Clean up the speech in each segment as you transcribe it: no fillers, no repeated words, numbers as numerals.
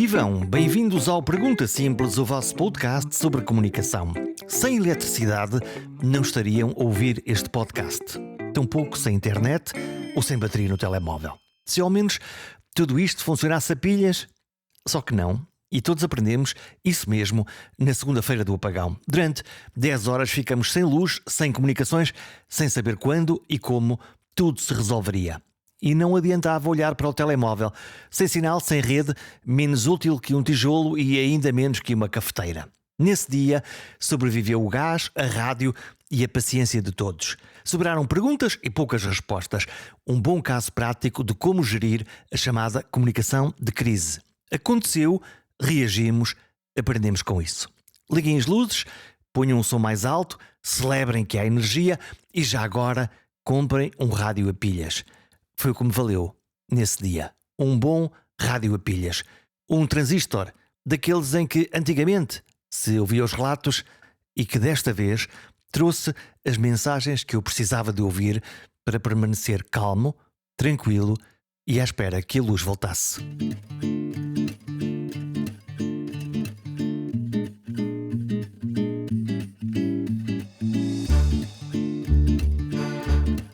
Vivam! Bem-vindos ao Pergunta Simples, o vosso podcast sobre comunicação. Sem eletricidade, não estariam a ouvir este podcast. Tampouco sem internet ou sem bateria no telemóvel. Se ao menos tudo isto funcionasse a pilhas, só que não. E todos aprendemos isso mesmo na segunda-feira do apagão. Durante 10 horas ficamos sem luz, sem comunicações, sem saber quando e como tudo se resolveria. E não adiantava olhar para o telemóvel. Sem sinal, sem rede, menos útil que um tijolo e ainda menos que uma cafeteira. Nesse dia, sobreviveu o gás, a rádio e a paciência de todos. Sobraram perguntas e poucas respostas. Um bom caso prático de como gerir a chamada comunicação de crise. Aconteceu, reagimos, aprendemos com isso. Liguem as luzes, ponham um som mais alto, celebrem que há energia e já agora comprem um rádio a pilhas. Foi o que me valeu nesse dia. Um bom rádio a pilhas. Um transistor, daqueles em que antigamente se ouvia os relatos e que desta vez trouxe as mensagens que eu precisava de ouvir para permanecer calmo, tranquilo e à espera que a luz voltasse.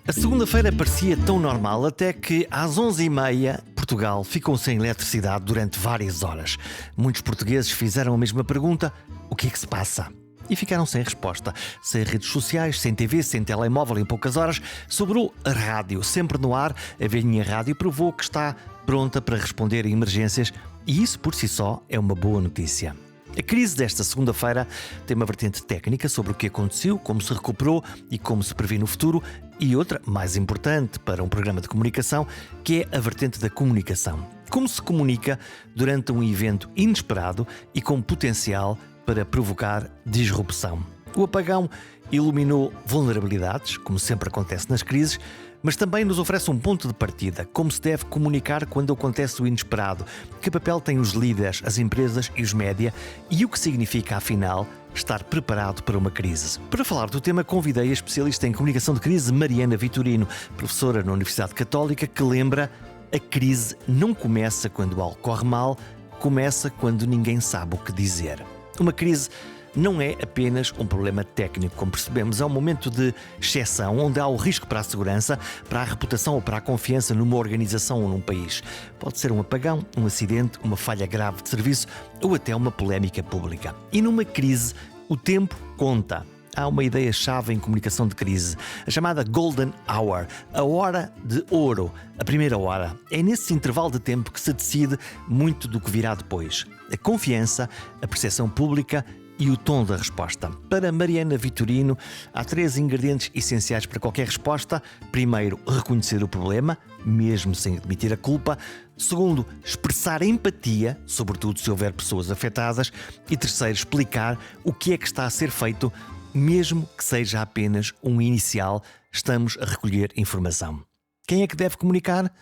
A segunda-feira parecia tão normal até que às 11h30 Portugal ficou sem eletricidade durante várias horas. Muitos portugueses fizeram a mesma pergunta: o que é que se passa? E ficaram sem resposta. Sem redes sociais, sem TV, sem telemóvel em poucas horas, sobrou a rádio, sempre no ar. A velhinha rádio provou que está pronta para responder a emergências e isso por si só é uma boa notícia. A crise desta segunda-feira tem uma vertente técnica sobre o que aconteceu, como se recuperou e como se prevê no futuro, e outra, mais importante para um programa de comunicação, que é a vertente da comunicação. Como se comunica durante um evento inesperado e com potencial para provocar disrupção. O apagão iluminou vulnerabilidades, como sempre acontece nas crises, mas também nos oferece um ponto de partida, como se deve comunicar quando acontece o inesperado, que papel têm os líderes, as empresas e os média e o que significa, afinal, estar preparado para uma crise. Para falar do tema, convidei a especialista em comunicação de crise, Mariana Vitorino, professora na Universidade Católica, que lembra: a crise não começa quando algo corre mal, começa quando ninguém sabe o que dizer. Uma crise não é apenas um problema técnico, como percebemos, é um momento de exceção onde há o risco para a segurança, para a reputação ou para a confiança numa organização ou num país. Pode ser um apagão, um acidente, uma falha grave de serviço ou até uma polémica pública. E numa crise, o tempo conta. Há uma ideia-chave em comunicação de crise, a chamada Golden Hour, a hora de ouro, a primeira hora. É nesse intervalo de tempo que se decide muito do que virá depois. A confiança, a percepção pública e o tom da resposta. Para Mariana Vitorino, há 3 ingredientes essenciais para qualquer resposta. Primeiro, reconhecer o problema, mesmo sem admitir a culpa. Segundo, expressar empatia, sobretudo se houver pessoas afetadas. E terceiro, explicar o que é que está a ser feito, mesmo que seja apenas um inicial. Estamos a recolher informação. Quem é que deve comunicar?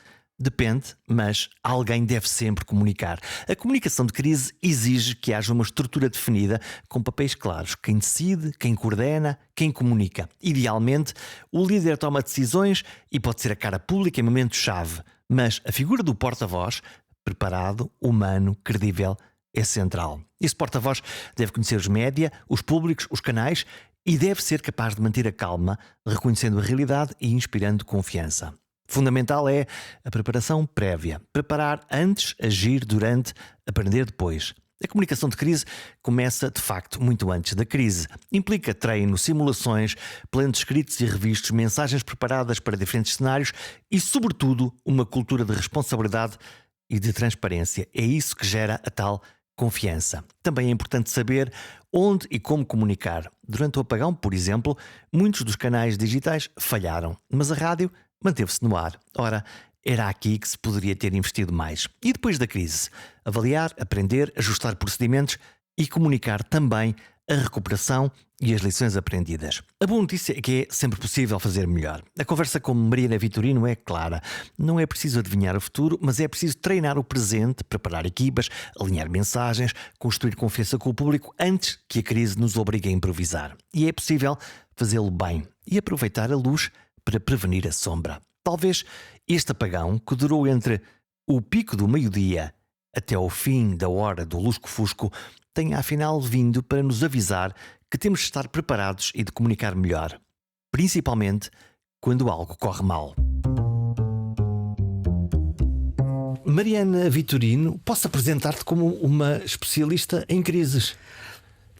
Depende, mas alguém deve sempre comunicar. A comunicação de crise exige que haja uma estrutura definida com papéis claros. Quem decide, quem coordena, quem comunica. Idealmente, o líder toma decisões e pode ser a cara pública em momentos-chave. Mas a figura do porta-voz, preparado, humano, credível, é central. Esse porta-voz deve conhecer os média, os públicos, os canais e deve ser capaz de manter a calma, reconhecendo a realidade e inspirando confiança. Fundamental é a preparação prévia. Preparar antes, agir durante, aprender depois. A comunicação de crise começa, de facto, muito antes da crise. Implica treino, simulações, planos escritos e revistos, mensagens preparadas para diferentes cenários e, sobretudo, uma cultura de responsabilidade e de transparência. É isso que gera a tal confiança. Também é importante saber onde e como comunicar. Durante o apagão, por exemplo, muitos dos canais digitais falharam, mas a rádio manteve-se no ar. Ora, era aqui que se poderia ter investido mais. E depois da crise? Avaliar, aprender, ajustar procedimentos e comunicar também a recuperação e as lições aprendidas. A boa notícia é que é sempre possível fazer melhor. A conversa com Mariana Vitorino é clara. Não é preciso adivinhar o futuro, mas é preciso treinar o presente, preparar equipas, alinhar mensagens, construir confiança com o público antes que a crise nos obrigue a improvisar. E é possível fazê-lo bem e aproveitar a luz para prevenir a sombra. Talvez este apagão, que durou entre o pico do meio-dia até ao fim da hora do lusco-fusco, tenha afinal vindo para nos avisar que temos de estar preparados e de comunicar melhor, principalmente quando algo corre mal. Mariana Vitorino, posso apresentar-te como uma especialista em crises?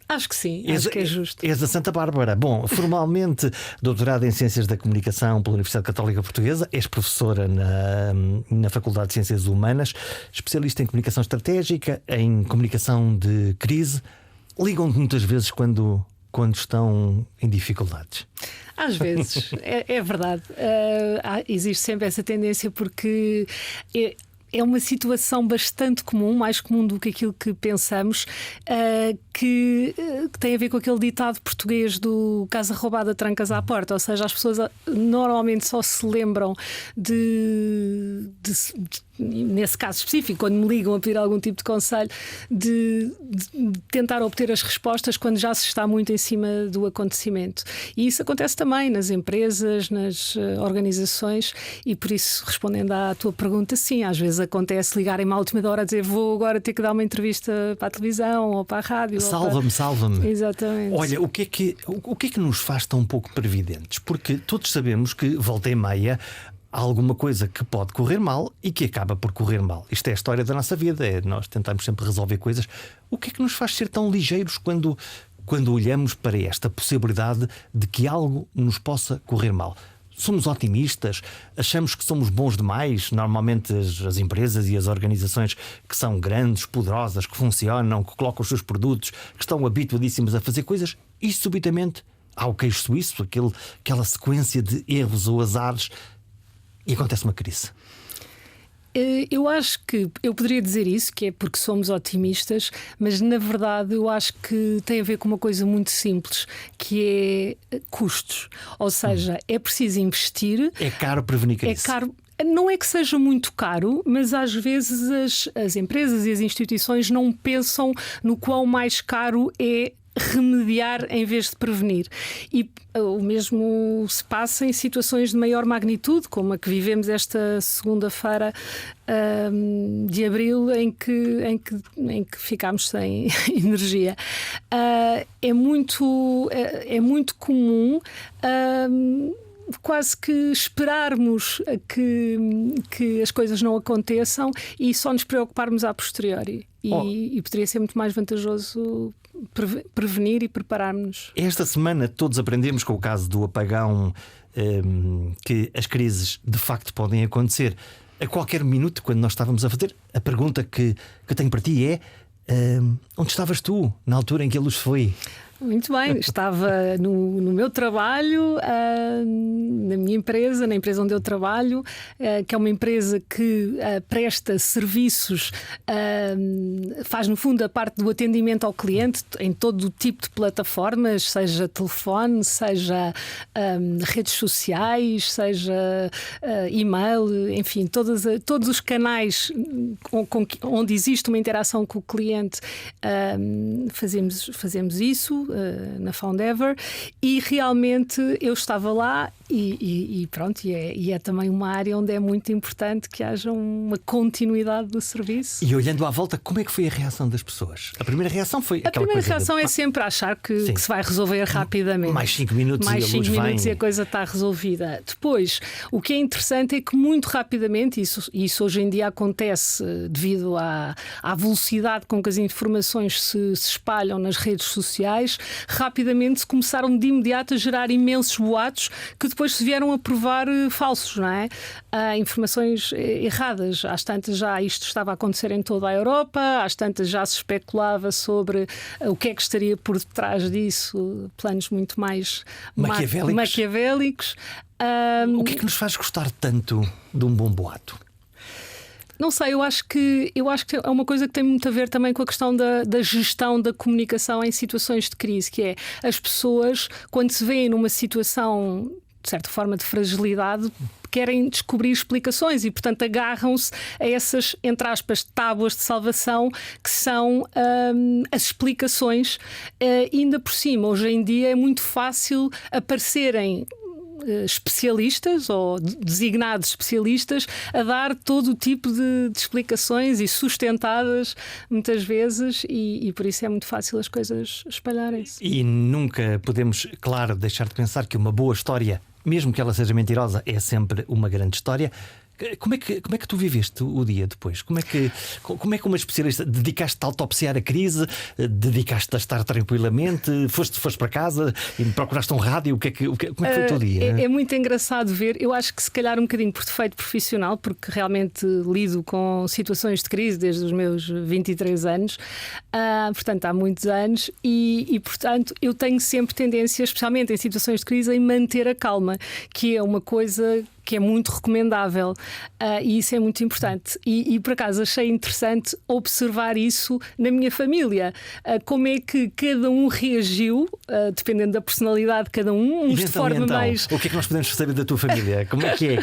Acho que sim, acho que é justo. És da Santa Bárbara. Bom, formalmente doutorada em Ciências da Comunicação pela Universidade Católica Portuguesa, és professora na Faculdade de Ciências Humanas, especialista em comunicação estratégica, em comunicação de crise. Ligam-te muitas vezes quando estão em dificuldades? Às vezes, é verdade. Existe sempre essa tendência porque é uma situação bastante comum, mais comum do que aquilo que pensamos, que tem a ver com aquele ditado português do casa roubada, trancas à porta. Ou seja, as pessoas normalmente só se lembram nesse caso específico, quando me ligam a pedir algum tipo de conselho, de tentar obter as respostas quando já se está muito em cima do acontecimento. E isso acontece também nas empresas, nas organizações, e por isso, respondendo à tua pergunta, sim, às vezes acontece ligarem-me à última hora a dizer vou agora ter que dar uma entrevista para a televisão ou para a rádio. Salva-me. Exatamente. Olha, o que é que nos faz tão pouco previdentes? Porque todos sabemos que, volta e meia, há alguma coisa que pode correr mal e que acaba por correr mal. Isto é a história da nossa vida, nós tentamos sempre resolver coisas. O que é que nos faz ser tão ligeiros quando olhamos para esta possibilidade de que algo nos possa correr mal? Somos otimistas? Achamos que somos bons demais? Normalmente as empresas e as organizações que são grandes, poderosas, que funcionam, que colocam os seus produtos, que estão habituadíssimas a fazer coisas, e subitamente há o queijo suíço, aquela sequência de erros ou azares, e acontece uma crise. Eu acho que eu poderia dizer isso, que é porque somos otimistas, mas na verdade eu acho que tem a ver com uma coisa muito simples, que é custos. Ou seja, é preciso investir. É caro prevenir crise. É caro. Não é que seja muito caro, mas às vezes as empresas e as instituições não pensam no quão mais caro é remediar em vez de prevenir. E o mesmo se passa em situações de maior magnitude, como a que vivemos esta segunda-feira de abril, em que ficámos sem energia. É muito comum quase que esperarmos que as coisas não aconteçam e só nos preocuparmos a posteriori. E poderia ser muito mais vantajoso prevenir e preparar-nos. Esta semana todos aprendemos com o caso do apagão que as crises de facto podem acontecer a qualquer minuto. Quando nós estávamos a fazer, a pergunta que eu tenho para ti é: onde estavas tu na altura em que a luz foi? Muito bem, estava no meu trabalho, na minha empresa, na empresa onde eu trabalho, que é uma empresa que presta serviços, faz no fundo a parte do atendimento ao cliente em todo o tipo de plataformas, seja telefone, seja redes sociais, seja e-mail, enfim, todos os canais onde existe uma interação com o cliente, fazemos isso na Foundever, e realmente eu estava lá e pronto, e é também uma área onde é muito importante que haja uma continuidade do serviço. E olhando à volta, como é que foi a reação das pessoas? A primeira reação foi aquela primeira reação é sempre achar que se vai resolver rapidamente. Mais 5 minutos mais e a luz vem. E a coisa está resolvida. Depois, o que é interessante é que muito rapidamente, isso hoje em dia acontece devido à velocidade com que as informações se espalham nas redes sociais, rapidamente se começaram de imediato a gerar imensos boatos que depois se vieram a provar falsos, não é? Informações erradas. Às tantas já isto estava a acontecer em toda a Europa, às tantas já se especulava sobre o que é que estaria por detrás disso, planos muito mais maquiavélicos. O que é que nos faz gostar tanto de um bom boato? Não sei, eu acho que é uma coisa que tem muito a ver também com a questão da gestão da comunicação em situações de crise, que é as pessoas, quando se veem numa situação de certa forma de fragilidade, querem descobrir explicações e, portanto, agarram-se a essas, entre aspas, tábuas de salvação que são as explicações. Ainda por cima, hoje em dia é muito fácil aparecerem especialistas ou designados especialistas a dar todo o tipo de explicações e sustentadas muitas vezes, e por isso é muito fácil as coisas espalharem-se. E nunca podemos, claro, deixar de pensar que uma boa história, mesmo que ela seja mentirosa, é sempre uma grande história. Como é que tu viveste o dia depois? Como é que uma especialista dedicaste-te a autopsiar a crise? Dedicaste-te a estar tranquilamente? Foste para casa e procuraste um rádio? Como é que foi o teu dia? É muito engraçado ver. Eu acho que se calhar um bocadinho por defeito profissional, porque realmente lido com situações de crise desde os meus 23 anos, portanto há muitos anos, e portanto eu tenho sempre tendência, especialmente em situações de crise, em manter a calma, que é uma coisa que é muito recomendável, e isso é muito importante. E por acaso achei interessante observar isso na minha família, como é que cada um reagiu, dependendo da personalidade de cada um, uns de forma mais. O que é que nós podemos saber da tua família? Como é que é?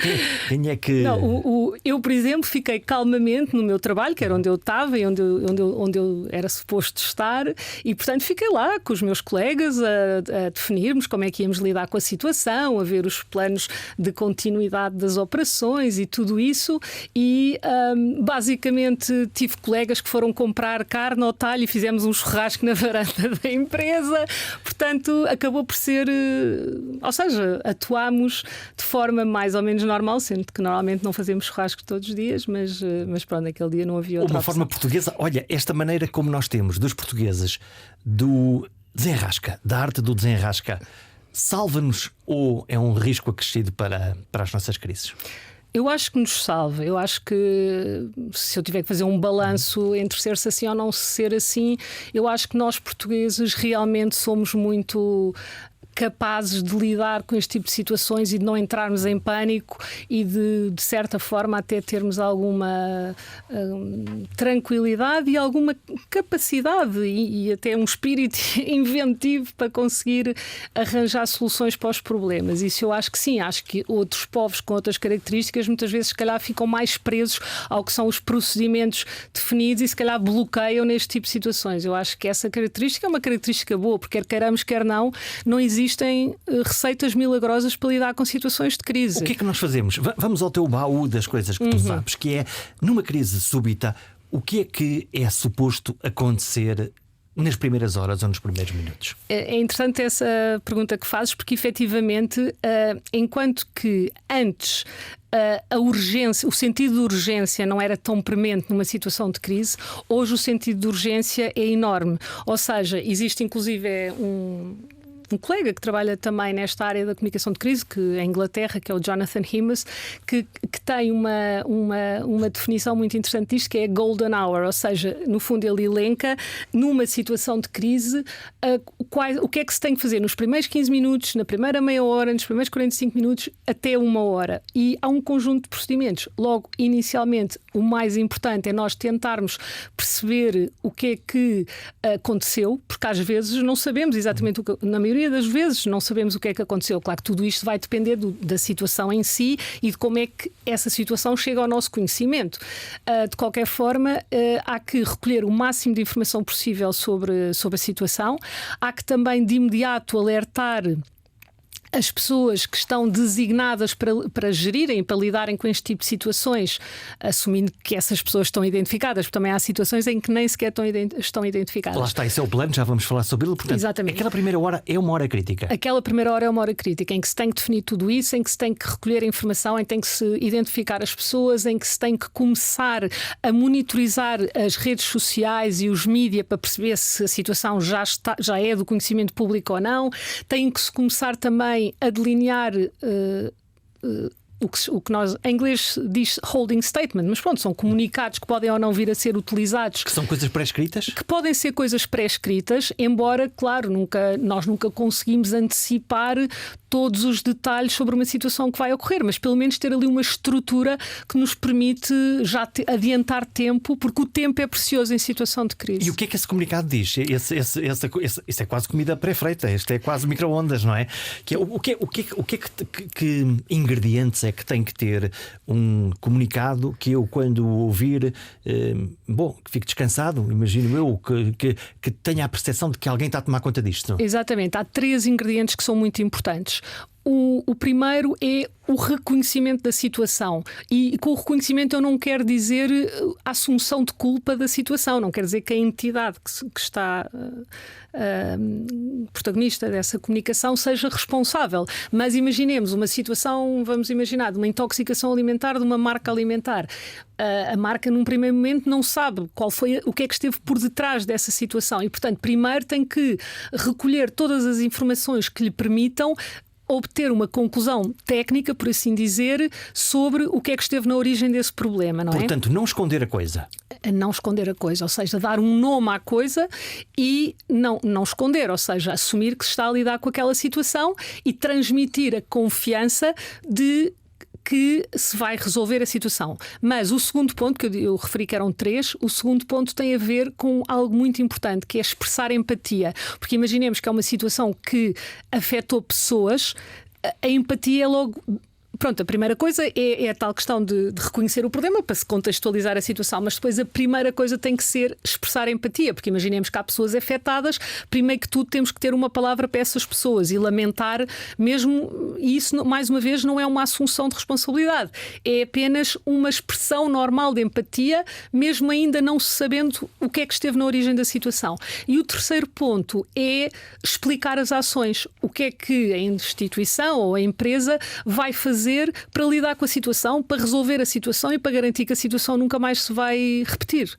Quem é que. Não, eu, por exemplo, fiquei calmamente no meu trabalho, que era onde eu estava e onde eu era suposto estar, e portanto fiquei lá com os meus colegas a definirmos como é que íamos lidar com a situação, a ver os planos de continuidade das operações e tudo isso, e basicamente tive colegas que foram comprar carne ao talho e fizemos um churrasco na varanda da empresa. Portanto, acabou por ser, ou seja, atuámos de forma mais ou menos normal, sendo que normalmente não fazemos churrasco todos os dias, mas pronto, naquele dia não havia outra opção. Forma portuguesa. Olha, esta maneira como nós temos dos portugueses do desenrasca, da arte do desenrasca, salva-nos ou é um risco acrescido para as nossas crises? Eu acho que nos salva. Eu acho que se eu tiver que fazer um balanço entre ser-se assim ou não ser assim, eu acho que nós portugueses realmente somos muito capazes de lidar com este tipo de situações e de não entrarmos em pânico e de certa forma até termos alguma tranquilidade e alguma capacidade e até um espírito inventivo para conseguir arranjar soluções para os problemas. Isso eu acho que sim. Acho que outros povos com outras características muitas vezes se calhar ficam mais presos ao que são os procedimentos definidos e se calhar bloqueiam neste tipo de situações. Eu acho que essa característica é uma característica boa, porque quer queiramos, quer não existem receitas milagrosas para lidar com situações de crise. O que é que nós fazemos? Vamos ao teu baú das coisas que tu sabes, que é, numa crise súbita, o que é suposto acontecer nas primeiras horas ou nos primeiros minutos? É interessante essa pergunta que fazes, porque efetivamente, enquanto que antes a urgência, o sentido de urgência não era tão premente numa situação de crise, hoje o sentido de urgência é enorme. Ou seja, existe inclusive um colega que trabalha também nesta área da comunicação de crise, que é em Inglaterra, que é o Jonathan Himes, que tem uma definição muito interessante disto, que é a golden hour, ou seja, no fundo ele elenca numa situação de crise o que é que se tem que fazer nos primeiros 15 minutos, na primeira meia hora, nos primeiros 45 minutos até uma hora. E há um conjunto de procedimentos. Logo, inicialmente, o mais importante é nós tentarmos perceber o que é que aconteceu, porque às vezes não sabemos exatamente o que, na maioria das vezes não sabemos o que é que aconteceu. Claro que tudo isto vai depender da situação em si e de como é que essa situação chega ao nosso conhecimento. De qualquer forma, há que recolher o máximo de informação possível sobre a situação. Há que também de imediato alertar as pessoas que estão designadas para gerirem, para lidarem com este tipo de situações, assumindo que essas pessoas estão identificadas, porque também há situações em que nem sequer estão identificadas. Lá está, esse é o plano, já vamos falar sobre ele. Portanto, exatamente. Aquela primeira hora é uma hora crítica. Aquela primeira hora é uma hora crítica, em que se tem que definir tudo isso, em que se tem que recolher a informação, em que tem que se identificar as pessoas, em que se tem que começar a monitorizar as redes sociais e os mídias para perceber se a situação já é do conhecimento público ou não. Tem que se começar também a delinear o que nós em inglês diz holding statement, mas pronto, são comunicados que podem ou não vir a ser utilizados. Que são coisas pré-escritas? Que podem ser coisas pré-escritas, embora, claro, nós nunca conseguimos antecipar todos os detalhes sobre uma situação que vai ocorrer, mas pelo menos ter ali uma estrutura que nos permite já adiantar tempo, porque o tempo é precioso em situação de crise. E o que é que esse comunicado diz? Isso é quase comida pré-feita, isto é quase micro-ondas, não é? Que ingredientes é que tem que ter um comunicado que eu, quando ouvir, que fique descansado, imagino eu, que tenha a percepção de que alguém está a tomar conta disto? Exatamente, há 3 ingredientes que são muito importantes. O primeiro é o reconhecimento da situação. E com o reconhecimento eu não quero dizer a assunção de culpa da situação, não quero dizer que a entidade que está protagonista dessa comunicação seja responsável. Mas imaginemos uma situação, vamos imaginar, de uma intoxicação alimentar de uma marca alimentar. A marca, num primeiro momento, não sabe o que é que esteve por detrás dessa situação e, portanto, primeiro tem que recolher todas as informações que lhe permitam obter uma conclusão técnica, por assim dizer, sobre o que é que esteve na origem desse problema, não é? Portanto, não esconder a coisa. Não esconder a coisa, ou seja, dar um nome à coisa e não esconder, ou seja, assumir que se está a lidar com aquela situação e transmitir a confiança de que se vai resolver a situação. Mas o segundo ponto, que eu referi que eram 3, o segundo ponto tem a ver com algo muito importante, que é expressar empatia. Porque imaginemos que é uma situação que afetou pessoas, a empatia é logo... Pronto, a primeira coisa é a tal questão de reconhecer o problema para se contextualizar a situação, mas depois a primeira coisa tem que ser expressar empatia, porque imaginemos que há pessoas afetadas, primeiro que tudo temos que ter uma palavra para essas pessoas e lamentar mesmo, e isso mais uma vez não é uma assunção de responsabilidade, é apenas uma expressão normal de empatia, mesmo ainda não sabendo o que é que esteve na origem da situação. E o terceiro ponto é explicar as ações, o que é que a instituição ou a empresa vai fazer para lidar com a situação, para resolver a situação e para garantir que a situação nunca mais se vai repetir.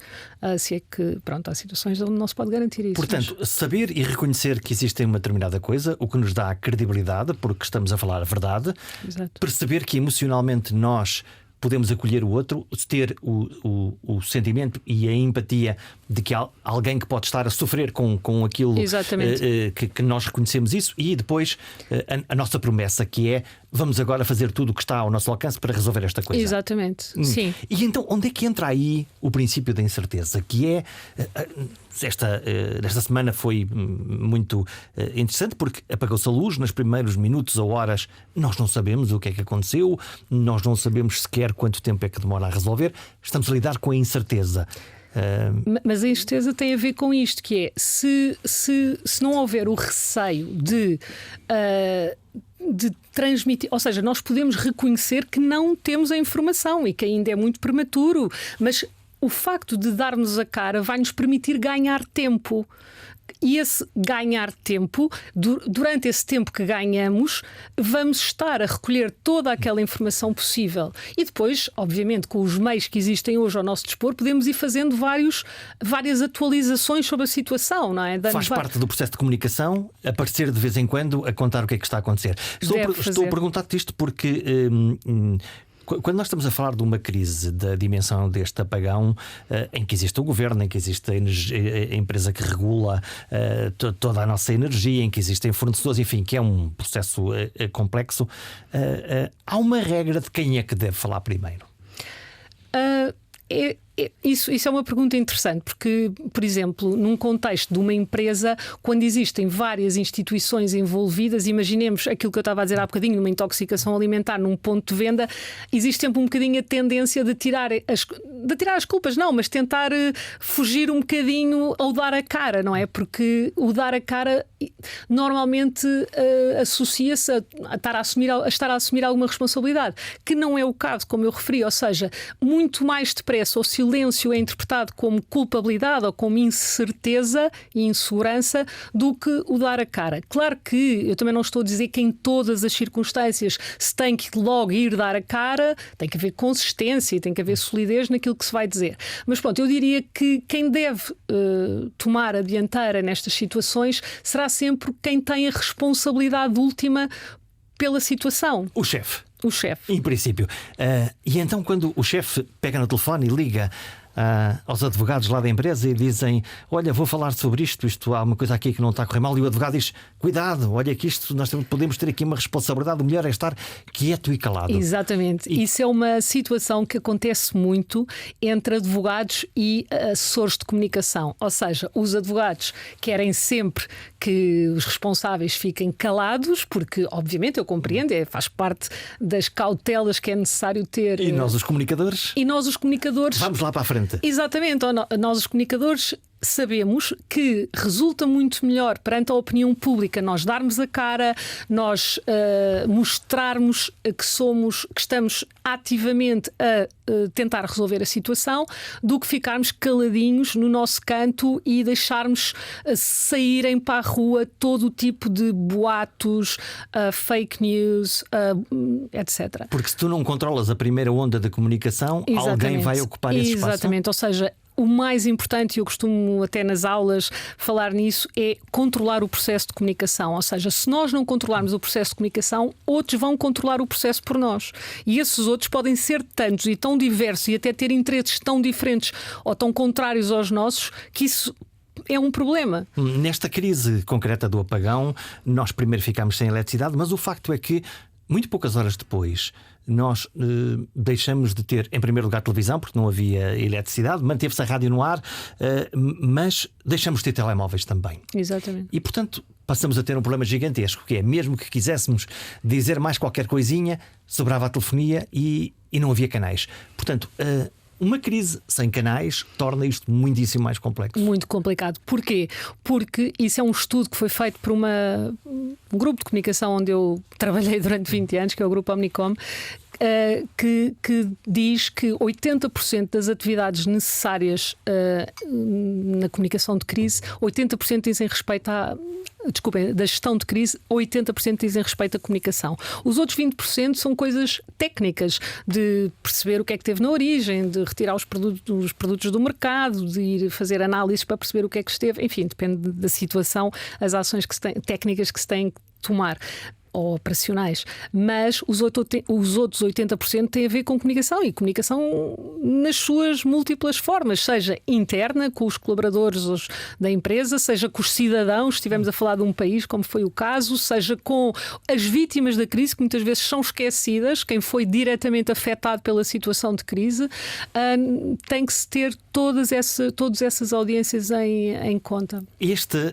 Se é que, pronto, há situações onde não se pode garantir isso. Portanto, saber e reconhecer que existe uma determinada coisa, o que nos dá credibilidade, porque estamos a falar a verdade. Exato. Perceber que emocionalmente nós podemos acolher o outro, ter o sentimento e a empatia de que há alguém que pode estar a sofrer com aquilo que nós reconhecemos isso, e depois a nossa promessa, que é: vamos agora fazer tudo o que está ao nosso alcance para resolver esta coisa. Exatamente, sim. E então, onde é que entra aí o princípio da incerteza? Que é... Esta semana foi muito interessante, porque apagou-se a luz nos primeiros minutos ou horas. Nós não sabemos o que é que aconteceu, nós não sabemos sequer quanto tempo é que demora a resolver. Estamos a lidar com a incerteza. Mas a incerteza tem a ver com isto, que é se não houver o receio de transmitir, ou seja, nós podemos reconhecer que não temos a informação e que ainda é muito prematuro, mas o facto de darmos a cara vai-nos permitir ganhar tempo. E esse ganhar tempo, durante esse tempo que ganhamos, vamos estar a recolher toda aquela informação possível. E depois, obviamente, com os meios que existem hoje ao nosso dispor, podemos ir fazendo várias atualizações sobre a situação, não é? Faz parte do processo de comunicação aparecer de vez em quando a contar o que é que está a acontecer. Estou a perguntar-te isto porque... quando nós estamos a falar de uma crise da dimensão deste apagão, em que existe o governo, em que existe a empresa que regula toda a nossa energia, em que existem fornecedores, enfim, que é um processo complexo, há uma regra de quem é que deve falar primeiro? Isso é uma pergunta interessante, porque, por exemplo, num contexto de uma empresa, quando existem várias instituições envolvidas, imaginemos aquilo que eu estava a dizer há bocadinho, numa intoxicação alimentar num ponto de venda, existe sempre um bocadinho a tendência de tirar as culpas, não, mas tentar fugir um bocadinho ao dar a cara, não é? Porque o dar a cara normalmente associa-se a estar a assumir alguma responsabilidade, que não é o caso, como eu referi, ou seja, muito mais depressa o silêncio é interpretado como culpabilidade ou como incerteza e insegurança do que o dar a cara. Claro que eu também não estou a dizer que em todas as circunstâncias se tem que logo ir dar a cara, tem que haver consistência e tem que haver solidez naquilo que se vai dizer. Mas pronto, eu diria que quem deve tomar a dianteira nestas situações será sempre quem tem a responsabilidade última pela situação. O chefe. O chefe. Em princípio. E então, quando o chefe pega no telefone e liga aos advogados lá da empresa e dizem: olha, vou falar sobre isto, há uma coisa aqui que não está a correr mal, e o advogado diz: cuidado, olha que isto, nós podemos ter aqui uma responsabilidade, o melhor é estar quieto e calado. Exatamente. Isso é uma situação que acontece muito entre advogados e assessores de comunicação, ou seja, os advogados querem sempre que os responsáveis fiquem calados, porque obviamente eu compreendo, faz parte das cautelas que é necessário ter. E nós os comunicadores? Vamos lá para a frente. Exatamente, nós os comunicadores sabemos que resulta muito melhor perante a opinião pública nós darmos a cara, nós mostrarmos que estamos ativamente a tentar resolver a situação, do que ficarmos caladinhos no nosso canto e deixarmos saírem para a rua todo o tipo de boatos, fake news, etc. Porque se tu não controlas a primeira onda da comunicação, alguém vai ocupar esse espaço. Exatamente, ou seja, o mais importante, e eu costumo até nas aulas falar nisso, é controlar o processo de comunicação. Ou seja, se nós não controlarmos o processo de comunicação, outros vão controlar o processo por nós. E esses outros podem ser tantos e tão diversos e até ter interesses tão diferentes ou tão contrários aos nossos, que isso é um problema. Nesta crise concreta do apagão, nós primeiro ficámos sem eletricidade, mas o facto é que muito poucas horas depois nós deixamos de ter, em primeiro lugar, televisão, porque não havia eletricidade, manteve-se a rádio no ar, mas deixamos de ter telemóveis também. Exatamente. E, portanto, passamos a ter um problema gigantesco, que é, mesmo que quiséssemos dizer mais qualquer coisinha, sobrava a telefonia e não havia canais. Portanto, uma crise sem canais torna isto muitíssimo mais complexo. Muito complicado. Porquê? Porque isso é um estudo que foi feito por um grupo de comunicação onde eu trabalhei durante 20 anos, que é o Grupo Omnicom, que diz que 80% das atividades necessárias na comunicação de crise, 80% dizem respeito da gestão de crise, 80% dizem respeito à comunicação. Os outros 20% são coisas técnicas, de perceber o que é que teve na origem, de retirar os produtos do mercado, de ir fazer análises para perceber o que é que esteve. Enfim, depende da situação, as ações técnicas que se têm que tomar, ou operacionais, mas os outros 80% têm a ver com comunicação, e comunicação nas suas múltiplas formas, seja interna, com os colaboradores da empresa, seja com os cidadãos, estivemos a falar de um país, como foi o caso, seja com as vítimas da crise, que muitas vezes são esquecidas, quem foi diretamente afetado pela situação de crise, tem que se ter todas essas audiências em conta.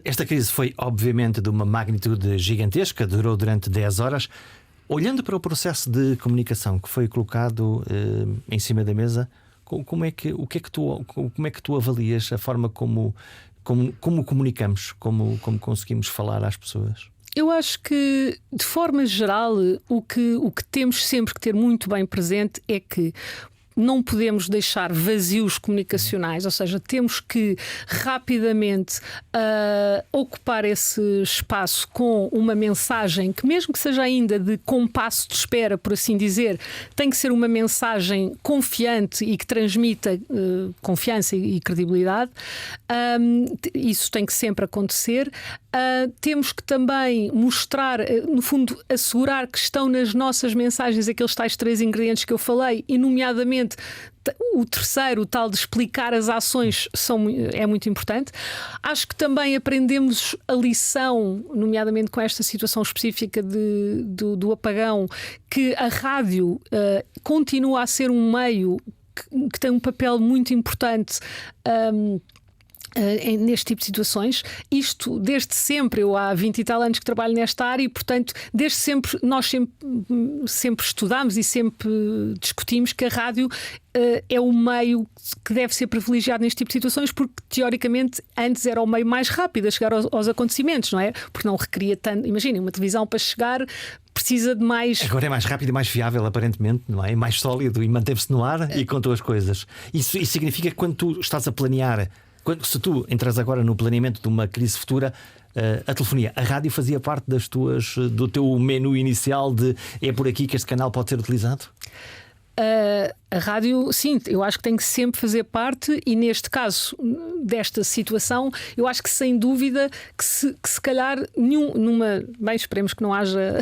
Esta crise foi, obviamente, de uma magnitude gigantesca, durou durante 10 horas. Olhando para o processo de comunicação que foi colocado em cima da mesa, como é que tu avalias a forma como comunicamos, como conseguimos falar às pessoas? Eu acho que, de forma geral, o que temos sempre que ter muito bem presente é que não podemos deixar vazios comunicacionais, ou seja, temos que rapidamente ocupar esse espaço com uma mensagem que, mesmo que seja ainda de compasso de espera, por assim dizer, tem que ser uma mensagem confiante e que transmita confiança e credibilidade. Isso tem que sempre acontecer. Temos que também mostrar, no fundo, assegurar que estão nas nossas mensagens aqueles tais 3 ingredientes que eu falei, e nomeadamente o terceiro, o tal de explicar as ações, é muito importante. Acho que também aprendemos a lição, nomeadamente com esta situação específica do apagão, que a rádio continua a ser um meio que tem um papel muito importante neste tipo de situações. Isto desde sempre, eu há 20 e tal anos que trabalho nesta área, e portanto desde sempre nós sempre estudamos e sempre discutimos que a rádio é o meio que deve ser privilegiado neste tipo de situações, porque teoricamente antes era o meio mais rápido a chegar aos acontecimentos, não é? Porque não requeria tanto. Imaginem, uma televisão para chegar precisa de mais. Agora é mais rápido e mais fiável, aparentemente, não é? Mais sólido, e manteve-se no ar e contou as coisas. Isso significa que quando tu estás a planear, se tu entras agora no planeamento de uma crise futura, a telefonia, a rádio fazia parte do teu menu inicial de é por aqui que este canal pode ser utilizado? A rádio, sim, eu acho que tem que sempre fazer parte, e neste caso desta situação, eu acho que sem dúvida que se calhar bem, esperemos que não haja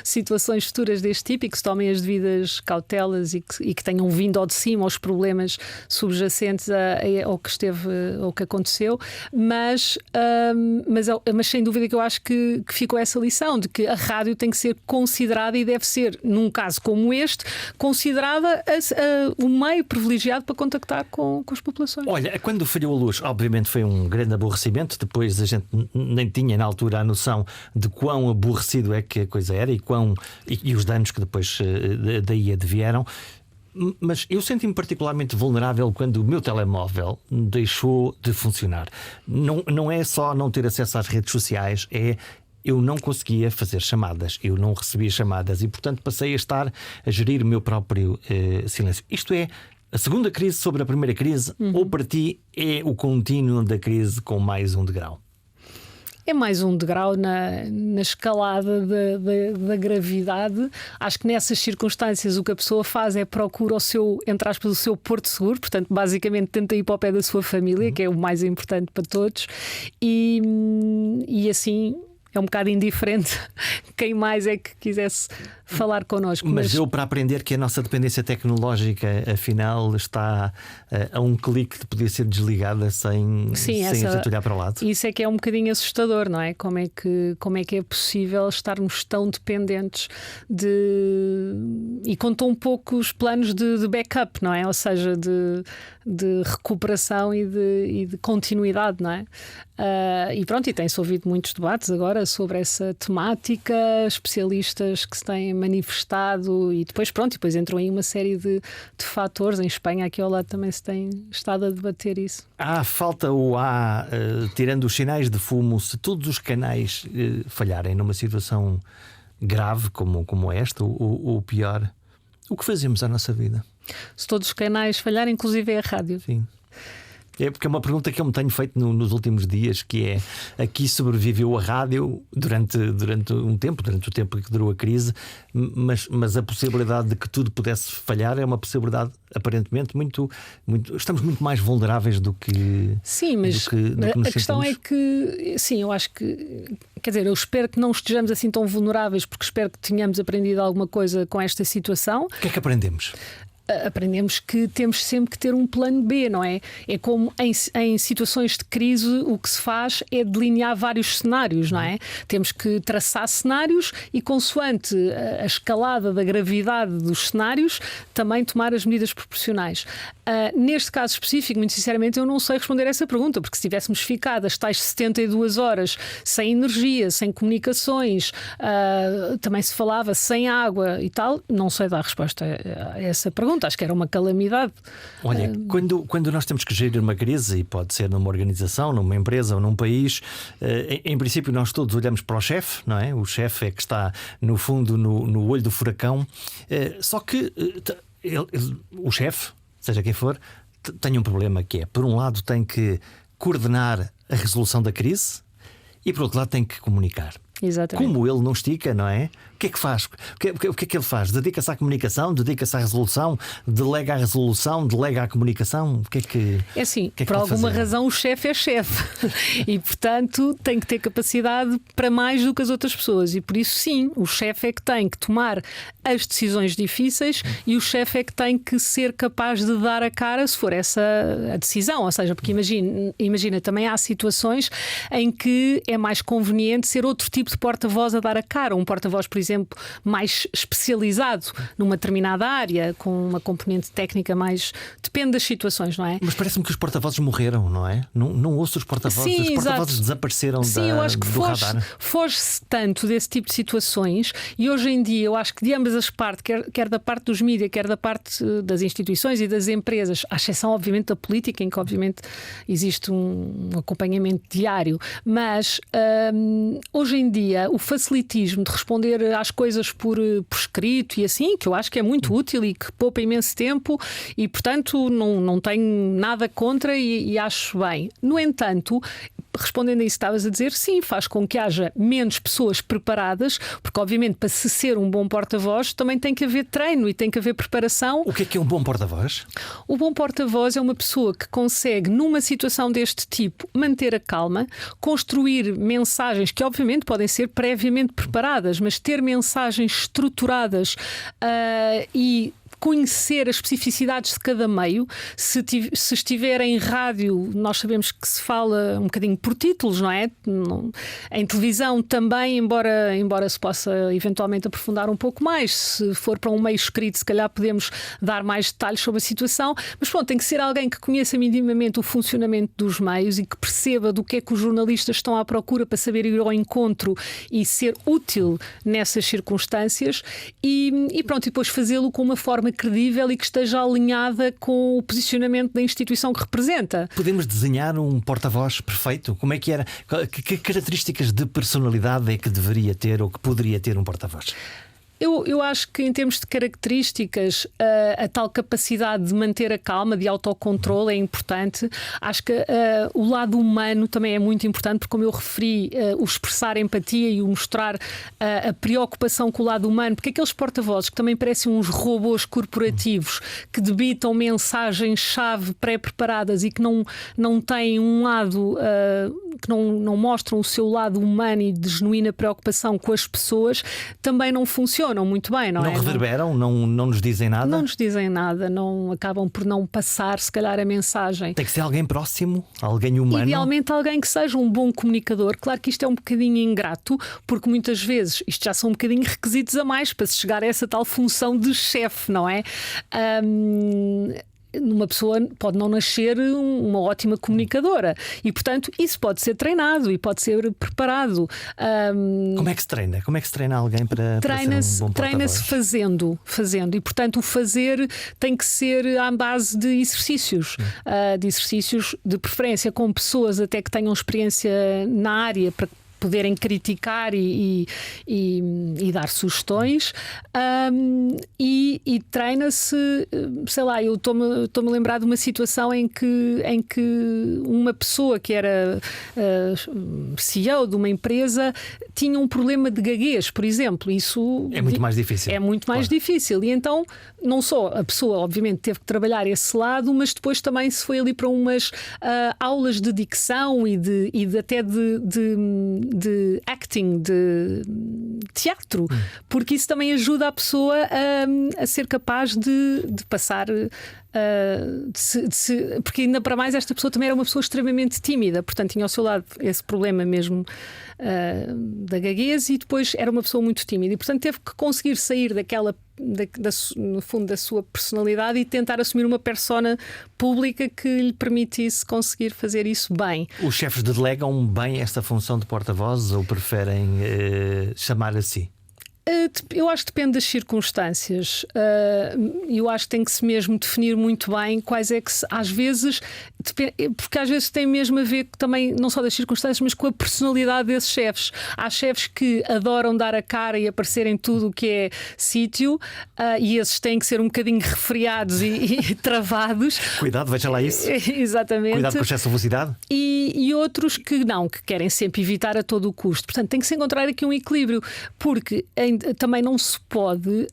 situações futuras deste tipo e que se tomem as devidas cautelas e que tenham vindo ao de cima os problemas subjacentes ao que aconteceu, mas sem dúvida que eu acho que ficou essa lição de que a rádio tem que ser considerada, e deve ser, num caso como este, considerada o meio privilegiado para contactar com as populações. Olha, quando falhou a luz, obviamente foi um grande aborrecimento. Depois a gente nem tinha na altura a noção de quão aborrecido é que a coisa era e os danos que depois daí advieram. Mas eu senti-me particularmente vulnerável quando o meu telemóvel deixou de funcionar. Não é só não ter acesso às redes sociais, eu não conseguia fazer chamadas, eu não recebia chamadas e, portanto, passei a estar a gerir o meu próprio silêncio. Isto é a segunda crise sobre a primeira crise, ou para ti é o contínuo da crise com mais um degrau? É mais um degrau na escalada da gravidade. Acho que nessas circunstâncias o que a pessoa faz é procura entre aspas, o seu porto seguro. Portanto, basicamente tenta ir para o pé da sua família, que é o mais importante para todos. E assim é um bocado indiferente quem mais é que quisesse falar connosco. Mas eu, para aprender que a nossa dependência tecnológica afinal está a um clique de poder ser desligada sem a gente olhar para o lado. Isso é que é um bocadinho assustador, não é? Como é que é possível estarmos tão dependentes e com tão poucos planos de backup, não é? Ou seja, de recuperação e de continuidade, não é? E pronto, e tem-se ouvido muitos debates agora sobre essa temática, especialistas que se têm manifestado e depois entram aí uma série de fatores. Em Espanha, aqui ao lado, também se tem estado a debater isso. Falta ou há, tirando os sinais de fumo, se todos os canais falharem numa situação grave como esta, ou pior, o que fazemos à nossa vida? Se todos os canais falharem, inclusive é a rádio. Sim. É porque é uma pergunta que eu me tenho feito nos últimos dias, que é: aqui sobreviveu a rádio durante um tempo, durante o tempo que durou a crise, mas a possibilidade de que tudo pudesse falhar é uma possibilidade aparentemente muito estamos muito mais vulneráveis do que sim, mas do que nos a questão sentimos. É que sim, eu acho que, quer dizer, eu espero que não estejamos assim tão vulneráveis, porque espero que tenhamos aprendido alguma coisa com esta situação. O que é que aprendemos? Aprendemos que temos sempre que ter um plano B, não é? É como em situações de crise o que se faz é delinear vários cenários, não é? Temos que traçar cenários e, consoante a escalada da gravidade dos cenários, também tomar as medidas proporcionais. Neste caso específico, muito sinceramente, eu não sei responder a essa pergunta, porque se tivéssemos ficado as tais 72 horas sem energia, sem comunicações, também se falava sem água e tal, não sei dar resposta a essa pergunta. Acho que era uma calamidade. Olha, quando nós temos que gerir uma crise, e pode ser numa organização, numa empresa ou num país, em princípio nós todos olhamos para o chefe, não é? O chefe é que está no fundo no olho do furacão. Só que o chefe, seja quem for, tem um problema que é: por um lado tem que coordenar a resolução da crise e por outro lado tem que comunicar. Exatamente. Como ele não estica, não é? O que é que faz? O que é que ele faz? Dedica-se à comunicação? Dedica-se à resolução? Delega à resolução? Delega à comunicação? O que é que é assim, que por alguma razão o chefe é chefe e, portanto, tem que ter capacidade para mais do que as outras pessoas. E por isso, sim, o chefe é que tem que tomar as decisões difíceis e o chefe é que tem que ser capaz de dar a cara se for essa a decisão. Ou seja, porque imagina, também há situações em que é mais conveniente ser outro tipo de porta-voz a dar a cara. Um porta-voz, por exemplo, mais especializado numa determinada área, com uma componente técnica mais... Depende das situações, não é? Mas parece-me que os porta-vozes morreram, não é? Não ouço os porta-vozes. Sim, os porta-vozes exato. Desapareceram eu acho que do radar. foge-se tanto desse tipo de situações, e hoje em dia eu acho que de ambas as partes, quer da parte dos mídias, quer da parte das instituições e das empresas, à exceção obviamente da política, em que obviamente existe um acompanhamento diário, mas hoje em dia o facilitismo de responder às coisas por escrito e assim, que eu acho que é muito útil e que poupa imenso tempo e, portanto, não tenho nada contra e acho bem. No entanto, respondendo a isso que estavas a dizer, sim, faz com que haja menos pessoas preparadas, porque obviamente para se ser um bom porta-voz também tem que haver treino e tem que haver preparação. O que é um bom porta-voz? O bom porta-voz é uma pessoa que consegue, numa situação deste tipo, manter a calma, construir mensagens que obviamente podem ser previamente preparadas, mas ter mensagens estruturadas e conhecer as especificidades de cada meio. Se estiver em rádio, nós sabemos que se fala um bocadinho por títulos, não é? Em televisão também, embora se possa eventualmente aprofundar um pouco mais. Se for para um meio escrito, se calhar podemos dar mais detalhes sobre a situação, mas pronto, tem que ser alguém que conheça minimamente o funcionamento dos meios e que perceba do que é que os jornalistas estão à procura para saber ir ao encontro e ser útil nessas circunstâncias e pronto, e depois fazê-lo com uma forma forma credível e que esteja alinhada com o posicionamento da instituição que representa. Podemos desenhar um porta-voz perfeito? Como é que era? Que características de personalidade é que deveria ter ou que poderia ter um porta-voz? Eu acho que, em termos de características, a tal capacidade de manter a calma, de autocontrole, é importante. Acho que o lado humano também é muito importante, porque, como eu referi, o expressar empatia e o mostrar a preocupação com o lado humano, porque aqueles porta-vozes que também parecem uns robôs corporativos que debitam mensagens-chave pré-preparadas e que não têm um lado, que não mostram o seu lado humano e de genuína preocupação com as pessoas, também não funcionam muito bem, não é? Não reverberam, não nos dizem nada? Não nos dizem nada, acabam por não passar, se calhar, a mensagem. Tem que ser alguém próximo, alguém humano. Idealmente alguém que seja um bom comunicador. Claro que isto é um bocadinho ingrato, porque muitas vezes isto já são um bocadinho requisitos a mais para se chegar a essa tal função de chefe, não é? Uma pessoa pode não nascer uma ótima comunicadora e, portanto, isso pode ser treinado e pode ser preparado. Como é que se treina? Como é que se treina alguém para ser um bom porta-voz? Treina-se fazendo. E, portanto, o fazer tem que ser à base de exercícios. De exercícios, de preferência com pessoas até que tenham experiência na área, para poderem criticar e dar sugestões, e treina-se, sei lá, eu estou-me a lembrar de uma situação em que uma pessoa que era CEO de uma empresa tinha um problema de gaguez, por exemplo. Isso é muito mais difícil. É muito mais difícil. E então, não só a pessoa, obviamente, teve que trabalhar esse lado, mas depois também se foi ali para umas aulas de dicção e até de acting, de teatro, porque isso também ajuda a pessoa a ser capaz de passar. Porque ainda para mais esta pessoa também era uma pessoa extremamente tímida, portanto tinha ao seu lado esse problema mesmo da gaguez, e depois era uma pessoa muito tímida e, portanto, teve que conseguir sair no fundo da sua personalidade e tentar assumir uma persona pública que lhe permitisse conseguir fazer isso bem. Os chefes delegam bem esta função de porta-voz ou preferem chamar a si? Eu acho que depende das circunstâncias. Eu acho que tem que se mesmo definir muito bem quais é que às vezes, porque às vezes tem mesmo a ver também não só das circunstâncias, mas com a personalidade desses chefes. Há chefes que adoram dar a cara e aparecer em tudo o que é sítio, e esses têm que ser um bocadinho refriados e travados. Cuidado, veja lá isso. Exatamente. Cuidado com o excesso de velocidade. E outros que não, que querem sempre evitar a todo o custo. Portanto, tem que se encontrar aqui um equilíbrio, porque também não se pode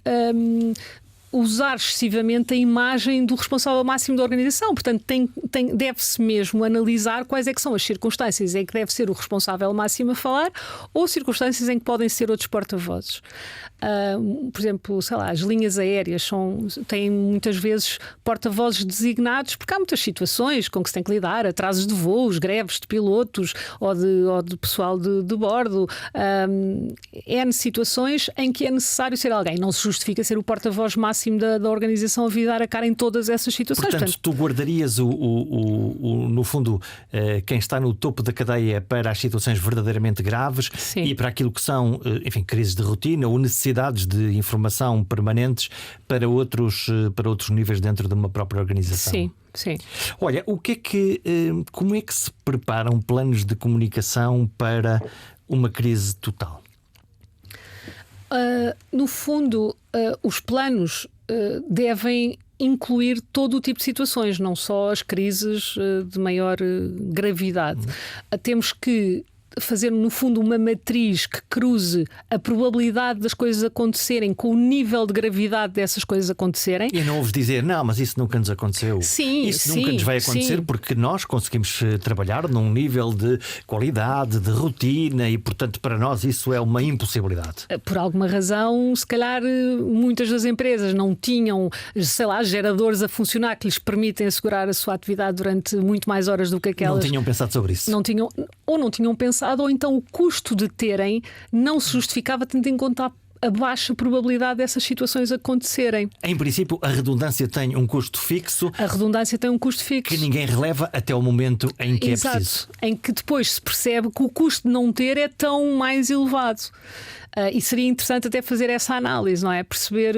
usar excessivamente a imagem do responsável máximo da organização. Portanto, deve-se mesmo analisar quais é que são as circunstâncias em que deve ser o responsável máximo a falar, ou circunstâncias em que podem ser outros porta-vozes. Por exemplo, sei lá, as linhas aéreas têm muitas vezes porta-vozes designados, porque há muitas situações com que se tem que lidar, atrasos de voos, greves de pilotos ou de pessoal de bordo. N situações em que é necessário ser alguém. Não se justifica ser o porta-voz máximo da organização a vir dar a cara em todas essas situações. Portanto, tu guardarias no fundo, quem está no topo da cadeia para as situações verdadeiramente graves. Sim. E para aquilo que são, enfim, crises de rotina ou necessidades de informação permanentes para outros níveis dentro de uma própria organização. Sim. Sim. Olha, como é que se preparam planos de comunicação para uma crise total? No fundo, os planos devem incluir todo o tipo de situações, não só as crises de maior gravidade. Temos que fazer, no fundo, uma matriz que cruze a probabilidade das coisas acontecerem com o nível de gravidade dessas coisas acontecerem. E não ouves dizer, não, mas isso nunca nos aconteceu. Sim, isso nunca nos vai acontecer, porque nós conseguimos trabalhar num nível de qualidade, de rotina, e, portanto, para nós isso é uma impossibilidade. Por alguma razão, se calhar muitas das empresas não tinham, sei lá, geradores a funcionar que lhes permitem assegurar a sua atividade durante muito mais horas do que aquelas. Não tinham pensado sobre isso. Não tinham pensado, ou então o custo de terem não se justificava tendo em conta a baixa probabilidade dessas situações acontecerem. Em princípio, a redundância tem um custo fixo. A redundância tem um custo fixo. Que ninguém releva até o momento em que Exato, é preciso. em que depois se percebe que o custo de não ter é tão mais elevado. E seria interessante até fazer essa análise, não é? Perceber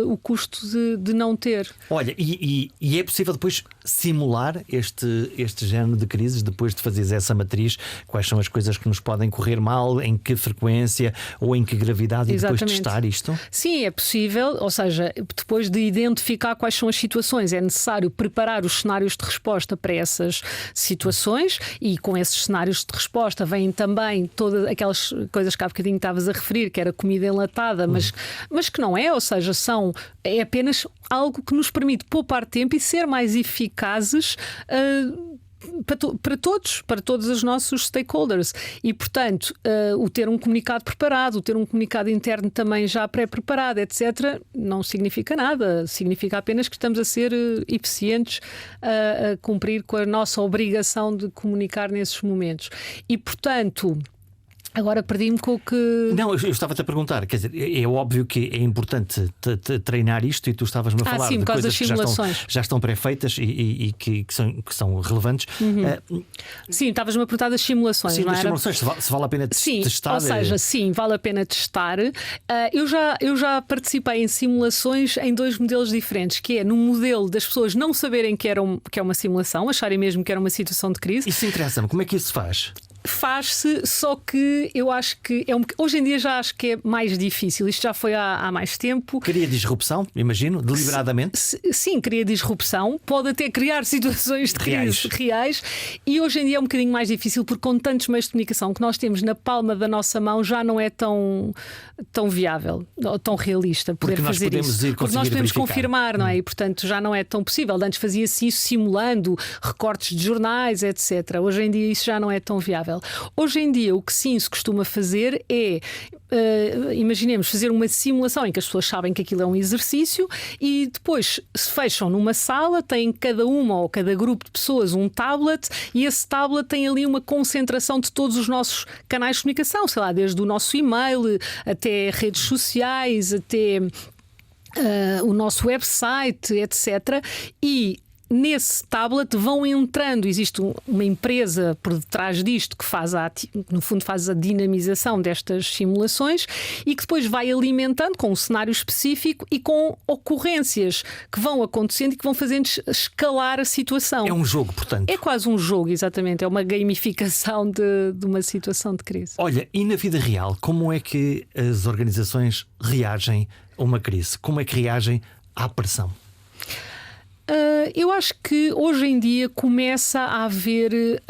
o custo de não ter. Olha, e é possível depois simular este género de crises, depois de fazeres essa matriz? Quais são as coisas que nos podem correr mal, em que frequência ou em que gravidade? Exatamente. E depois testar isto? Sim, é possível, ou seja, depois de identificar quais são as situações, é necessário preparar os cenários de resposta para essas situações, e com esses cenários de resposta vêm também todas aquelas coisas que há bocadinho estavas a referir, que era comida enlatada, mas que não é, ou seja, é apenas algo que nos permite poupar tempo e ser mais eficazes para todos os nossos stakeholders. E, portanto, o ter um comunicado preparado, o ter um comunicado interno também já pré-preparado, etc., não significa nada. Significa apenas que estamos a ser eficientes a cumprir com a nossa obrigação de comunicar nesses momentos. E, portanto, agora perdi-me com o que... Não, eu estava-te a perguntar. Quer dizer, é óbvio que é importante treinar isto, e tu estavas-me a falar sim, de coisas que simulações. já estão pré-feitas e que são relevantes. Sim, estavas-me a perguntar das simulações. Sim, não das era? simulações, se vale a pena testar. Ou seja, sim, vale a pena testar. Eu já participei em simulações em 2 modelos diferentes, que é no modelo das pessoas não saberem que é uma simulação, acharem mesmo que era uma situação de crise. Isso interessa-me, como é que isso se faz? Faz-se, só que eu acho que hoje em dia já acho que é mais difícil. Isto já foi há mais tempo. Cria disrupção, imagino, deliberadamente. Sim, cria disrupção. Pode até criar situações de crise reais. E hoje em dia é um bocadinho mais difícil, porque com tantos meios de comunicação que nós temos na palma da nossa mão, já não é tão viável, tão realista poder fazer isso. Porque nós podemos confirmar, não é? E portanto já não é tão possível. Antes fazia-se isso simulando recortes de jornais, etc. Hoje em dia isso já não é tão viável. Hoje em dia o que sim se costuma fazer é, imaginemos, fazer uma simulação em que as pessoas sabem que aquilo é um exercício, e depois se fecham numa sala, tem cada uma ou cada grupo de pessoas um tablet, e esse tablet tem ali uma concentração de todos os nossos canais de comunicação, sei lá, desde o nosso e-mail até redes sociais, até o nosso website, etc. E nesse tablet vão entrando, existe uma empresa por detrás disto que no fundo faz a dinamização destas simulações, e que depois vai alimentando com um cenário específico e com ocorrências que vão acontecendo e que vão fazendo escalar a situação. É um jogo, portanto. É quase um jogo, exatamente. É uma gamificação de uma situação de crise. Olha, e na vida real, como é que as organizações reagem a uma crise? Como é que reagem à pressão? Eu acho que hoje em dia começa a haver,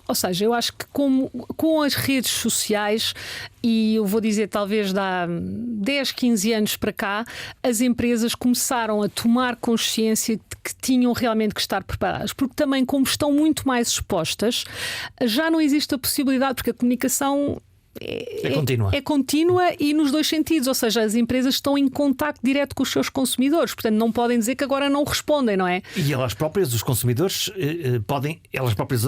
ou seja, eu acho que com as redes sociais, e eu vou dizer talvez de há 10, 15 anos para cá, as empresas começaram a tomar consciência de que tinham realmente que estar preparadas, porque também, como estão muito mais expostas, já não existe a possibilidade, porque a comunicação é contínua e nos dois sentidos, ou seja, as empresas estão em contacto direto com os seus consumidores, portanto não podem dizer que agora não respondem, não é? E elas próprias, os consumidores, podem elas próprias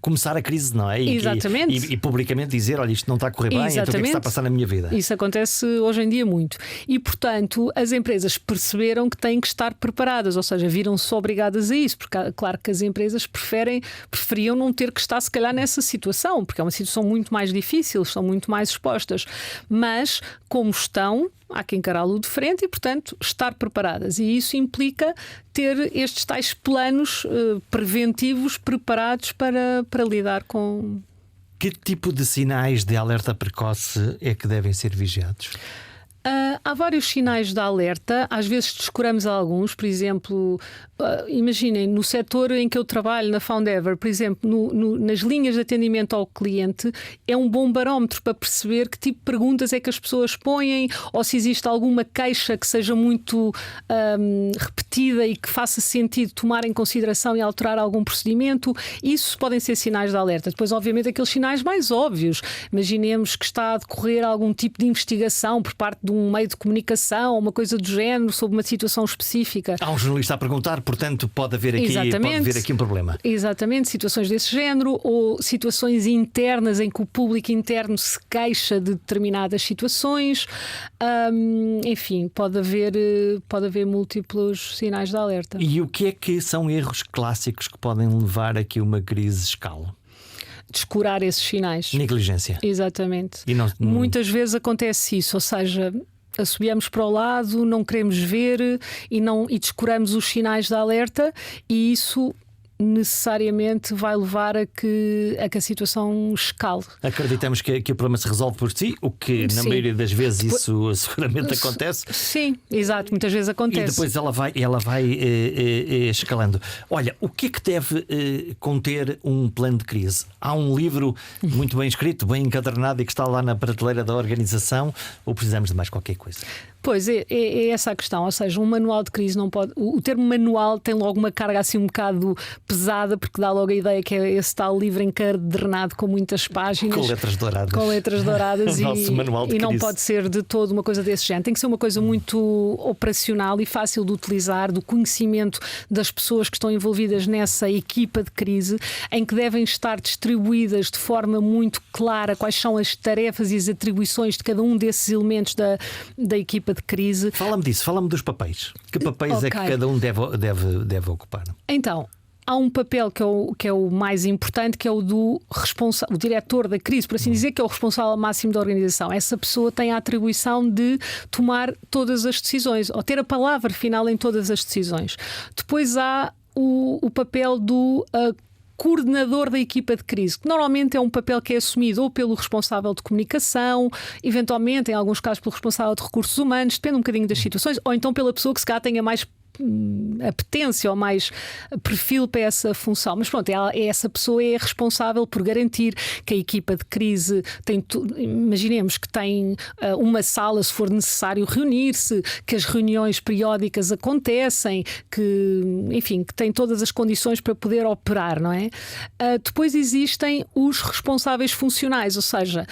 começar a crise, não é? Exatamente. E publicamente dizer, olha, isto não está a correr bem, então o que é que está a passar na minha vida? Isso acontece hoje em dia muito. E portanto as empresas perceberam que têm que estar preparadas, ou seja, viram-se obrigadas a isso, porque claro que as empresas preferiam não ter que estar se calhar nessa situação, porque é uma situação muito mais difícil, estão muito mais expostas, mas como estão, há que encará-lo de frente e, portanto, estar preparadas. E isso implica ter estes tais planos preventivos preparados para lidar com... Que tipo de sinais de alerta precoce é que devem ser vigiados? Há vários sinais de alerta, às vezes descuramos alguns, por exemplo, imaginem, no setor em que eu trabalho, na Foundever, por exemplo, nas linhas de atendimento ao cliente, é um bom barómetro para perceber que tipo de perguntas é que as pessoas põem, ou se existe alguma queixa que seja muito repetida e que faça sentido tomar em consideração e alterar algum procedimento. Isso podem ser sinais de alerta. Depois, obviamente, aqueles sinais mais óbvios. Imaginemos que está a decorrer algum tipo de investigação por parte de um meio de comunicação, uma coisa do género, sobre uma situação específica. Há um jornalista a perguntar, portanto pode haver aqui um problema. Exatamente, situações desse género, ou situações internas em que o público interno se queixa de determinadas situações. Enfim, pode haver múltiplos sinais de alerta. E o que é que são erros clássicos que podem levar a que uma crise escale? Descurar esses sinais. Negligência. Exatamente. E não... Muitas vezes acontece isso, ou seja, assobiamos para o lado, não queremos ver e descuramos os sinais de alerta, e isso necessariamente vai levar a que a situação escale. Acreditamos que o problema se resolve por si, o que na maioria das vezes isso seguramente acontece. Sim, exato, muitas vezes acontece. E depois ela vai escalando. Olha, o que é que deve conter um plano de crise? Há um livro muito bem escrito, bem encadernado e que está lá na prateleira da organização, ou precisamos de mais qualquer coisa? Pois é essa a questão, ou seja, um manual de crise não pode. O termo manual tem logo uma carga assim um bocado pesada, porque dá logo a ideia que é esse tal livro encadernado com muitas páginas. Com letras douradas. Com letras douradas e não pode ser de todo uma coisa desse género. Tem que ser uma coisa muito operacional e fácil de utilizar, do conhecimento das pessoas que estão envolvidas nessa equipa de crise, em que devem estar distribuídas de forma muito clara quais são as tarefas e as atribuições de cada um desses elementos da equipa de crise. Fala-me disso, fala-me dos papéis. Que papéis é que cada um deve ocupar? Então, há um papel que é o mais importante, que é o do o diretor da crise, por assim dizer, que é o responsável máximo da organização. Essa pessoa tem a atribuição de tomar todas as decisões, ou ter a palavra final em todas as decisões. Depois há o papel do coordenador da equipa de crise, que normalmente é um papel que é assumido ou pelo responsável de comunicação, eventualmente, em alguns casos, pelo responsável de recursos humanos, depende um bocadinho das situações, ou então pela pessoa que se calhar tenha mais apetência ou mais perfil para essa função. Mas pronto, essa pessoa é responsável por garantir que a equipa de crise tem imaginemos que tem uma sala se for necessário reunir-se, que as reuniões periódicas acontecem, que enfim, que tem todas as condições para poder operar, não é? Depois existem os responsáveis funcionais, ou seja,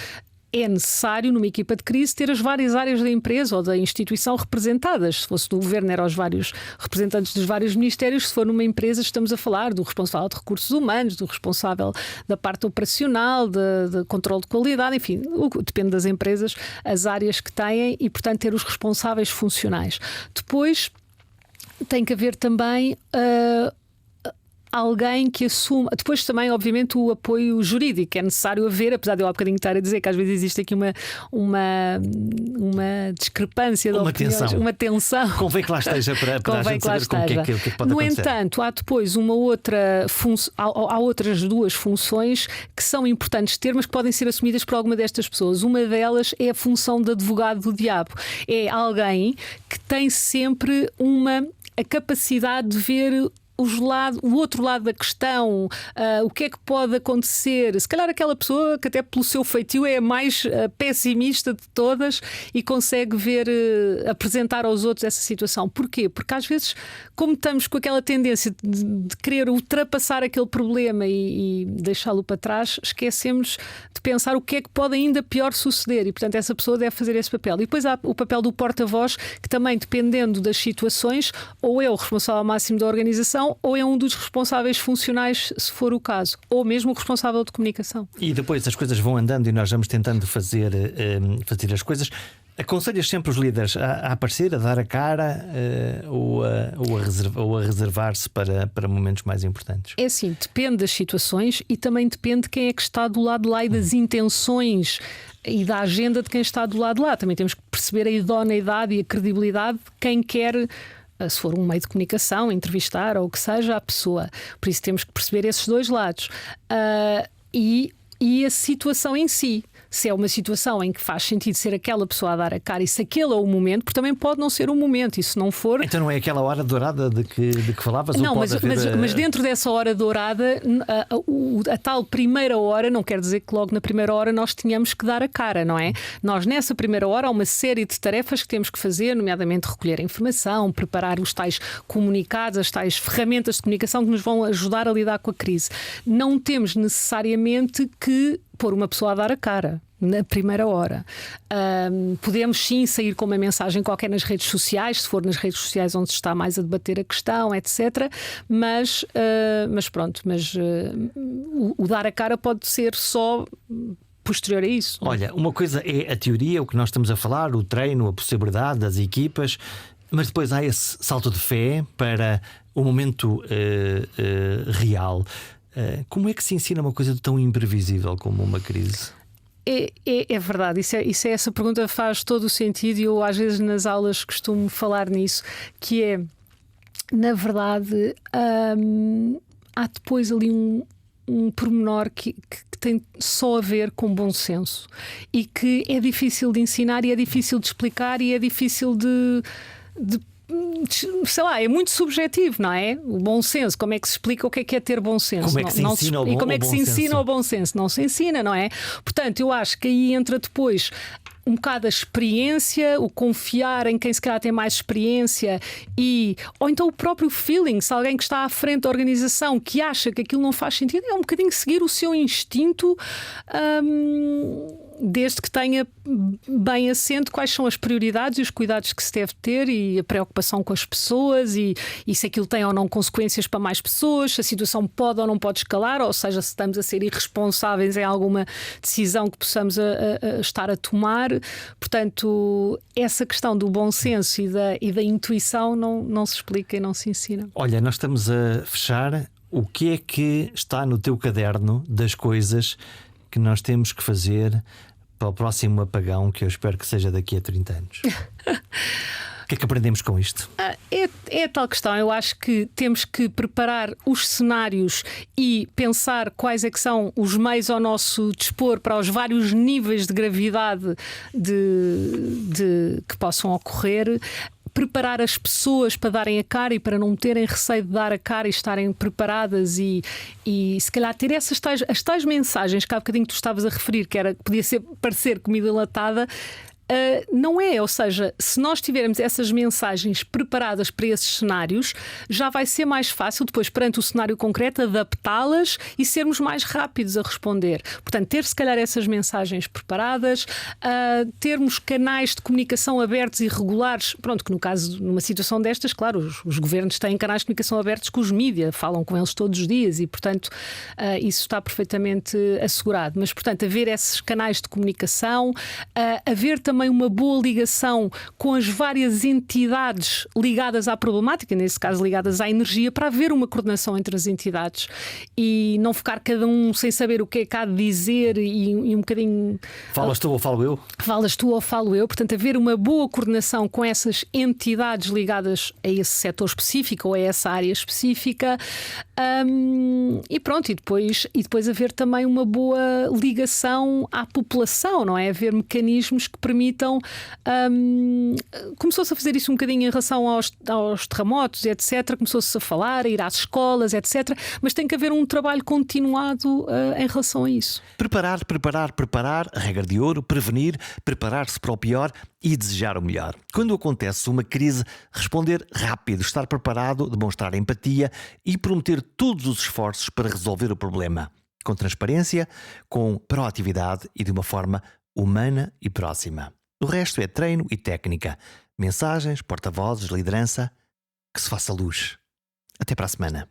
é necessário, numa equipa de crise, ter as várias áreas da empresa ou da instituição representadas. Se fosse do governo, eram os vários representantes dos vários ministérios. Se for numa empresa, estamos a falar do responsável de recursos humanos, do responsável da parte operacional, de controle de qualidade, enfim, depende das empresas, as áreas que têm e, portanto, ter os responsáveis funcionais. Depois tem que haver também alguém que assuma. Depois também, obviamente, o apoio jurídico é necessário haver, apesar de eu há bocadinho estar a dizer que às vezes existe aqui uma discrepância de opiniões, uma tensão. Convém que lá esteja para a gente saber com o que é que pode no acontecer. entanto, há depois uma outra há outras duas funções que são importantes de ter, mas que podem ser assumidas por alguma destas pessoas. Uma delas é a função de advogado do diabo. É alguém que tem sempre a capacidade de ver o outro lado da questão, o que é que pode acontecer. Se calhar aquela pessoa que até pelo seu feitio é a mais pessimista de todas e consegue ver, apresentar aos outros essa situação. Porquê? Porque às vezes, como estamos com aquela tendência de querer ultrapassar aquele problema e deixá-lo para trás, esquecemos de pensar o que é que pode ainda pior suceder, e portanto essa pessoa deve fazer esse papel. E depois há o papel do porta-voz, que também, dependendo das situações, ou é o responsável máximo da organização ou é um dos responsáveis funcionais, se for o caso, ou mesmo o responsável de comunicação. E depois as coisas vão andando e nós vamos tentando fazer as coisas. Aconselhas sempre os líderes a aparecer, a dar a cara, ou a reservar-se para momentos mais importantes? É assim, depende das situações e também depende de quem é que está do lado de lá e das intenções e da agenda de quem está do lado de lá. Também temos que perceber a idoneidade e a credibilidade de quem quer, se for um meio de comunicação, entrevistar ou o que seja, a pessoa. Por isso temos que perceber esses dois lados. E a situação em si. Se é uma situação em que faz sentido ser aquela pessoa a dar a cara e se aquele é o momento, porque também pode não ser o momento, e se não for... Então não é aquela hora dourada de que falavas? Não, ou pode mas dentro dessa hora dourada, a tal primeira hora, não quer dizer que logo na primeira hora nós tenhamos que dar a cara, não é? Nós nessa primeira hora há uma série de tarefas que temos que fazer, nomeadamente recolher a informação, preparar os tais comunicados, as tais ferramentas de comunicação que nos vão ajudar a lidar com a crise. Não temos necessariamente que pôr uma pessoa a dar a cara. na primeira hora. Podemos sim sair com uma mensagem qualquer nas redes sociais, se for nas redes sociais onde se está mais a debater a questão, etc. Mas pronto, o dar a cara pode ser só posterior a isso. Olha, uma coisa é a teoria, o que nós estamos a falar, o treino, a possibilidade das equipas, mas depois há esse salto de fé para o momento real. Como é que se ensina uma coisa tão imprevisível como uma crise? É verdade, isso é essa pergunta faz todo o sentido e eu às vezes nas aulas costumo falar nisso, que é, na verdade, há depois ali um pormenor que tem só a ver com bom senso e que é difícil de ensinar e é difícil de explicar e é difícil de sei lá, é muito subjetivo, não é? O bom senso, como é que se explica o que é ter bom senso? Como é que se ensina o bom senso? E como é que se ensina o bom senso? Não se ensina, não é? Portanto, eu acho que aí entra depois um bocado a experiência, o confiar em quem se calhar tem mais experiência ou então o próprio feeling, se alguém que está à frente da organização que acha que aquilo não faz sentido, é um bocadinho seguir o seu instinto, desde que tenha bem assente quais são as prioridades e os cuidados que se deve ter e a preocupação com as pessoas e se aquilo tem ou não consequências para mais pessoas, se a situação pode ou não pode escalar, ou seja, se estamos a ser irresponsáveis em alguma decisão que possamos estar a tomar. Portanto, essa questão do bom senso e da intuição não se explica e não se ensina. Olha, nós estamos a fechar. O que é que está no teu caderno das coisas que nós temos que fazer para o próximo apagão, que eu espero que seja daqui a 30 anos? O que é que aprendemos com isto? É tal questão. Eu acho que temos que preparar os cenários e pensar quais é que são os meios ao nosso dispor para os vários níveis de gravidade que possam ocorrer. Preparar as pessoas para darem a cara e para não terem receio de dar a cara e estarem preparadas e se calhar ter as tais mensagens que há bocadinho tu estavas a referir, que podia parecer comida enlatada. Não é, ou seja, se nós tivermos essas mensagens preparadas para esses cenários, já vai ser mais fácil depois, perante o cenário concreto, adaptá-las e sermos mais rápidos a responder. Portanto, ter se calhar essas mensagens preparadas, termos canais de comunicação abertos e regulares. Pronto, que no caso, numa situação destas, claro, os governos têm canais de comunicação abertos com os mídias, falam com eles todos os dias e, portanto, isso está perfeitamente assegurado. Mas, portanto, haver esses canais de comunicação, haver também uma boa ligação com as várias entidades ligadas à problemática, nesse caso ligadas à energia, para haver uma coordenação entre as entidades e não ficar cada um sem saber o que é que há de dizer e um bocadinho... Falas tu ou falo eu? Falas tu ou falo eu, portanto haver uma boa coordenação com essas entidades ligadas a esse setor específico ou a essa área específica, e pronto, e depois haver também uma boa ligação à população, não é? Haver mecanismos que permitam. Começou-se a fazer isso um bocadinho em relação aos terremotos, etc. Começou-se a falar, a ir às escolas, etc. Mas tem que haver um trabalho continuado em relação a isso. Preparar, a regra de ouro, prevenir, preparar-se para o pior e desejar o melhor. Quando acontece uma crise, responder rápido, estar preparado, demonstrar empatia e prometer todos os esforços para resolver o problema. Com transparência, com proatividade e de uma forma humana e próxima. O resto é treino e técnica, mensagens, porta-vozes, liderança. Que se faça luz. Até para a semana.